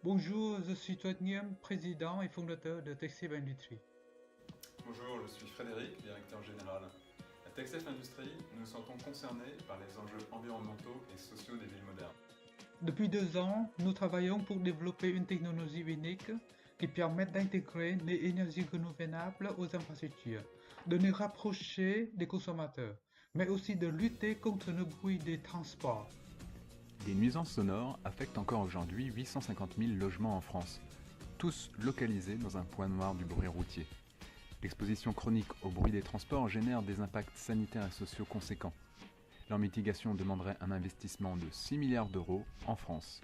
Bonjour, je suis Toignem, président et fondateur de TechSafe Industries. Bonjour, je suis Frédéric, directeur général. À TechSafe Industries, nous nous sentons concernés par les enjeux environnementaux et sociaux des villes modernes. Depuis 2 ans, nous travaillons pour développer une technologie unique qui permette d'intégrer les énergies renouvelables aux infrastructures, de nous rapprocher des consommateurs, mais aussi de lutter contre le bruit des transports. Les nuisances sonores affectent encore aujourd'hui 850 000 logements en France, tous localisés dans un point noir du bruit routier. L'exposition chronique au bruit des transports génère des impacts sanitaires et sociaux conséquents. Leur mitigation demanderait un investissement de 6 milliards d'euros en France.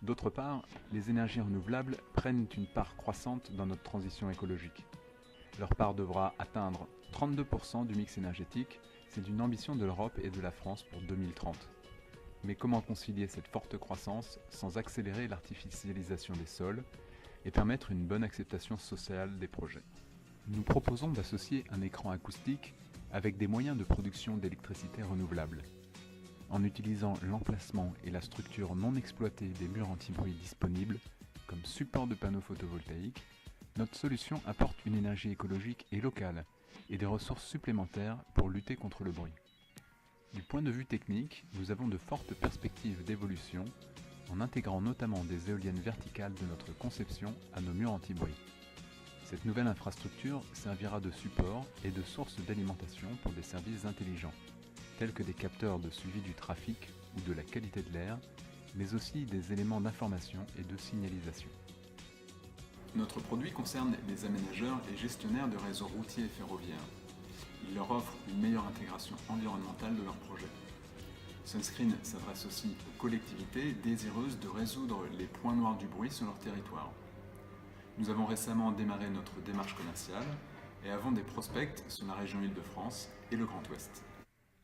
D'autre part, les énergies renouvelables prennent une part croissante dans notre transition écologique. Leur part devra atteindre 32% du mix énergétique, c'est une ambition de l'Europe et de la France pour 2030. Mais comment concilier cette forte croissance sans accélérer l'artificialisation des sols et permettre une bonne acceptation sociale des projets? Nous proposons d'associer un écran acoustique avec des moyens de production d'électricité renouvelable. En utilisant l'emplacement et la structure non exploitée des murs anti-bruit disponibles comme support de panneaux photovoltaïques, notre solution apporte une énergie écologique et locale et des ressources supplémentaires pour lutter contre le bruit. Du point de vue technique, nous avons de fortes perspectives d'évolution en intégrant notamment des éoliennes verticales de notre conception à nos murs anti-bruit. Cette nouvelle infrastructure servira de support et de source d'alimentation pour des services intelligents, tels que des capteurs de suivi du trafic ou de la qualité de l'air, mais aussi des éléments d'information et de signalisation. Notre produit concerne les aménageurs et gestionnaires de réseaux routiers et ferroviaires. Il leur offre une meilleure intégration environnementale de leurs projets. Sunscreen s'adresse aussi aux collectivités désireuses de résoudre les points noirs du bruit sur leur territoire. Nous avons récemment démarré notre démarche commerciale et avons des prospects sur la région Île-de-France et le Grand Ouest.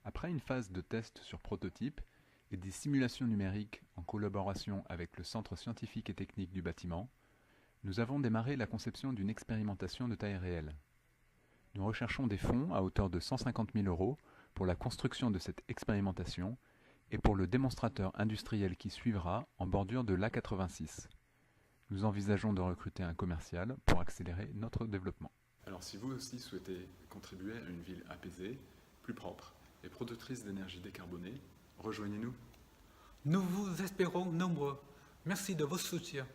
Après une phase de test sur prototype et des simulations numériques en collaboration avec le Centre scientifique et technique du bâtiment, nous avons démarré la conception d'une expérimentation de taille réelle. Nous recherchons des fonds à hauteur de 150 000 € pour la construction de cette expérimentation et pour le démonstrateur industriel qui suivra en bordure de l'A86. Nous envisageons de recruter un commercial pour accélérer notre développement. Alors si vous aussi souhaitez contribuer à une ville apaisée, plus propre et productrice d'énergie décarbonée, rejoignez-nous. Nous vous espérons nombreux. Merci de votre soutien.